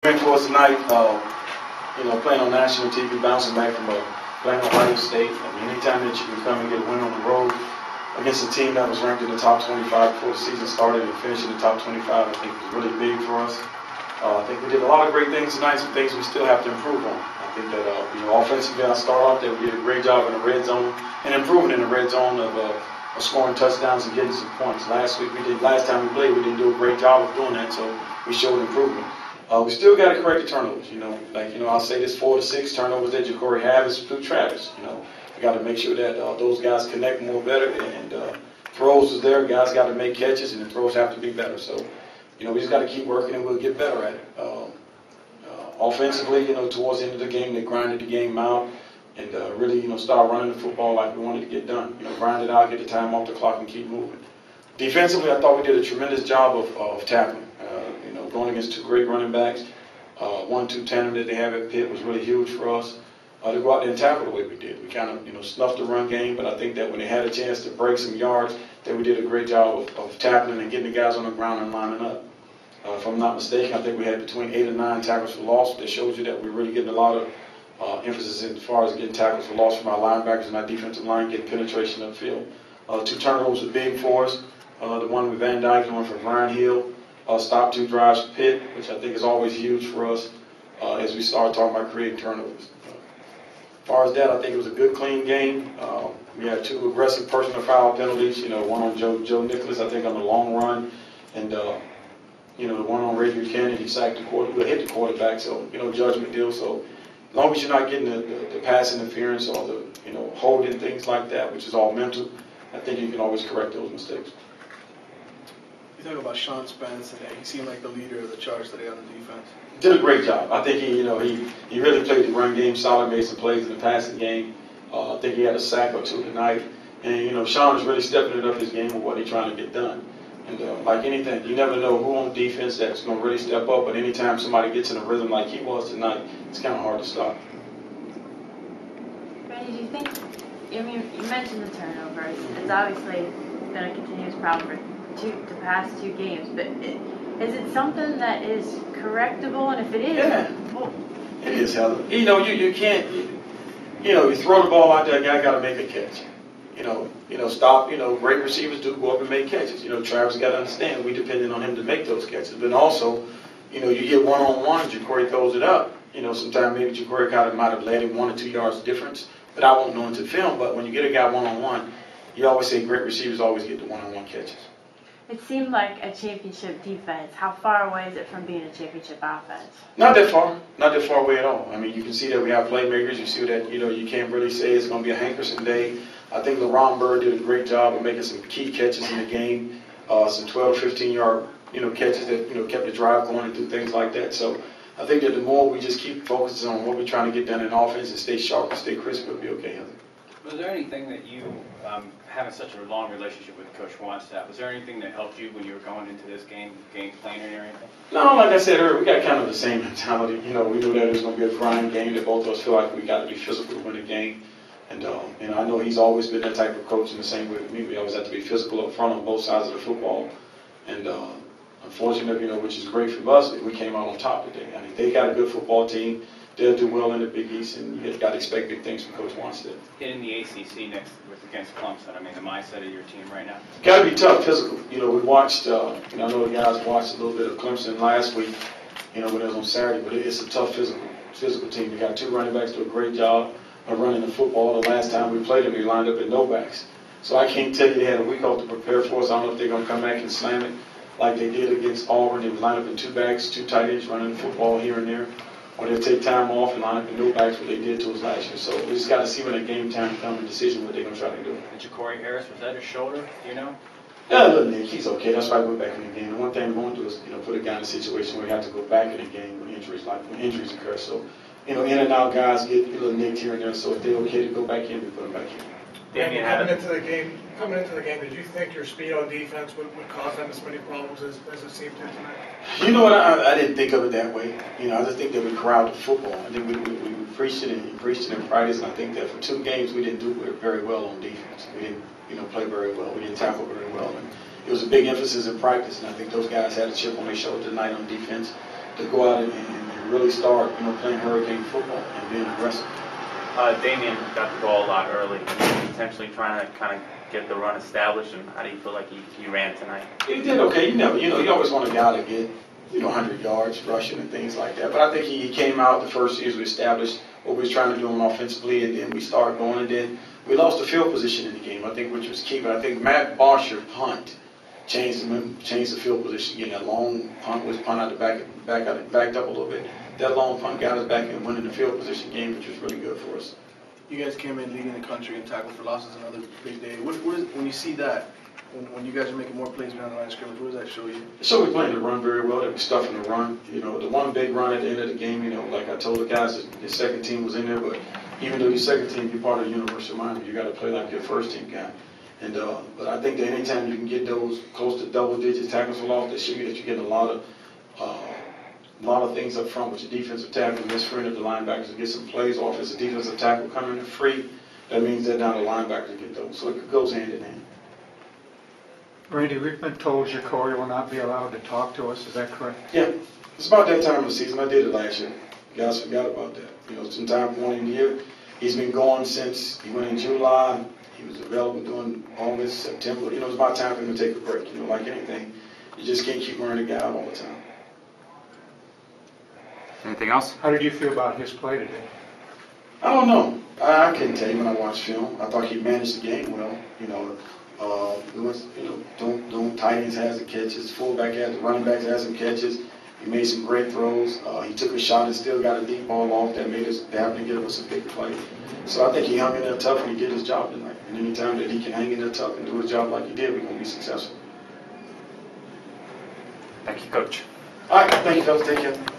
Great for us tonight, playing on national TV, bouncing back from playing Ohio State. I mean, anytime that you can come and get a win on the road against a team that was ranked in the top 25 before the season started and finished in the top 25, I think was really big for us. I think we did a lot of great things tonight, some things we still have to improve on. I think that, offensively, I start off that we did a great job in the red zone and improving in the red zone of scoring touchdowns and getting some points. Last time we played, we didn't do a great job of doing that, so we showed improvement. We still got to correct the turnovers. I'll say this 4 to 6 turnovers that Ja'Cory had is through Travis. We got to make sure that those guys connect more better, and throws is there. Guys got to make catches, and the throws have to be better. So, we just got to keep working, and we'll get better at it. Offensively, towards the end of the game, they grinded the game out and really, start running the football like we wanted to get done. Grind it out, get the time off the clock, and keep moving. Defensively, I thought we did a tremendous job of tackling. Going against two great running backs, 1-2 tandem that they have at Pitt was really huge for us. To go out there and tackle the way we did. We kind of, snuffed the run game, but I think that when they had a chance to break some yards, that we did a great job of tackling and getting the guys on the ground and lining up. If I'm not mistaken, I think we had between 8 and 9 tackles for loss. That shows you that we're really getting a lot of emphasis as far as getting tackles for loss from our linebackers and our defensive line, getting penetration upfield. 2 turnovers were big for us. The one with Van Dyke and one for Brian Hill. Stop 2 drives for Pitt, which I think is always huge for us as we start talking about creating turnovers. As far as that, I think it was a good, clean game. We had 2 aggressive personal foul penalties, one on Joe Nicholas, I think, on the long run, and, the one on Ray Buchanan, he sacked the quarterback, hit the quarterback, so, judgment deal. So as long as you're not getting the pass interference or the, holding, things like that, which is all mental, I think you can always correct those mistakes. You talk about Sean Spence today. He seemed like the leader of the charge today on the defense. Did a great job. I think he really played the run game solid, made some plays in the passing game. I think he had a sack or 2 tonight. And, Sean is really stepping it up his game with what he's trying to get done. And like anything, you never know who on defense that's going to really step up. But anytime somebody gets in a rhythm like he was tonight, it's kind of hard to stop. Randy, do you think, you mentioned the turnovers. It's obviously been a continuous problem for the past 2 games, but is it something that is correctable? And if it is, yeah, it is, Heather. You can't, you throw the ball out there, a guy got to make a catch. Stop. Great receivers do go up and make catches. Travis got to understand we depended on him to make those catches. But also, you get one-on-one, Ja'Cory throws it up. Sometimes maybe Ja'Cory might have led him 1 or 2 yards difference, but I won't know into film. But when you get a guy one-on-one, you always say great receivers always get the one-on-one catches. It seemed like a championship defense. How far away is it from being a championship offense? Not that far. Not that far away at all. I mean, you can see that we have playmakers. You see that, you can't really say it's going to be a Hankerson day. I think LaRon Bird did a great job of making some key catches in the game, some 12 to 15-yard, catches that, kept the drive going and do things like that. So I think that the more we just keep focusing on what we're trying to get done in offense and stay sharp and stay crisp, it'll be okay, Heather. Was there anything that you, having such a long relationship with Coach Wanstaff, was there anything that helped you when you were going into this game planning or anything? No, like I said earlier, we got kind of the same mentality. We knew that it was going to be a grind game, that both of us feel like we got to be physical to win the game. And, I know he's always been that type of coach in the same way with me. We always have to be physical up front on both sides of the football. And unfortunately, which is great for us, we came out on top today. I mean, they got a good football team. They'll do well in the Big East, and you got to expect big things from Coach Wanstead. In the ACC against Clemson, the mindset of your team right now? Got to be tough, physical. We watched, I know the guys watched a little bit of Clemson last week, when it was on Saturday, but it's a tough physical team. We got 2 running backs do a great job of running the football. The last time we played them, we lined up at no backs. So I can't tell you they had a week off to prepare for us. I don't know if they're going to come back and slam it like they did against Auburn. They would line up in 2 backs, 2 tight ends running the football here and there. Or they'll take time off and line up in no backs, what they did to us last year. So we just got to see when the game time comes and decision what they're going to try to do. And Ja'Cory Harris, was that his shoulder? Do you know? Yeah, look, Nick, he's okay. That's why we're back in the game. The one thing we won't do is, put a guy in a situation where he has to go back in the game when injuries occur. So, in and out guys get a little nicked here and there. So if they're okay to go back in, we put them back in. Coming into the game, did you think your speed on defense would cause them as many problems as it seemed to tonight? You know what? I didn't think of it that way. I just think that we corralled the football. I think we preached it and in practice, and I think that for 2 games we didn't do very well on defense. We didn't, play very well. We didn't tackle very well, and it was a big emphasis in practice. And I think those guys had a chip on their shoulder tonight on defense to go out and really start, playing Hurricane football and being aggressive. Damian got the ball a lot early, intentionally trying to kind of get the run established, and how do you feel like he ran tonight? He did okay. You always want a guy to get, 100 yards rushing and things like that. But I think he came out the first years we established what we was trying to do on offensively, and then we started going, and then we lost the field position in the game, I think, which was key. But I think Matt Barsher punt changed the field position. Getting that long punt was punt out the backed up a little bit. That long punt got us back and winning the field position game, which was really good for us. You guys came in leading the country in tackle for losses, another big day. What is, when you see that, when you guys are making more plays behind the line of scrimmage, what does that show you? So we're playing the run very well. That we're stuffing the run. The one big run at the end of the game, like I told the guys, the second team was in there, but even though your second team, you're part of the University of Miami, you got to play like your first team guy. And but I think that anytime you can get those close to double digits tackles for loss, they show you that you're getting a lot of things up front with your defensive tackle, misfreeing of the linebackers to get some plays off. As a defensive tackle coming in free, that means that now the linebackers get those. So it goes hand in hand. Randy, we've been told Jacory will not be allowed to talk to us. Is that correct? Yeah, it's about that time of the season. I did it last year. Guys forgot about that. Sometime point in the year, he's been gone since he went in July. He was available during August, September. It's about time for him to take a break. Like anything, you just can't keep running the guy out all the time. Anything else? How did you feel about his play today? I don't know. I couldn't tell you when I watched film. I thought he managed the game well. Doing tight ends has some catches, fullback has, the running backs has some catches. He made some great throws. He took a shot and still got a deep ball off that happened to give us a big play. So I think he hung in there tough and he did his job tonight. And any time that he can hang in there tough and do his job like he did, we're going to be successful. Thank you, Coach. All right, thank you, fellas. Take care.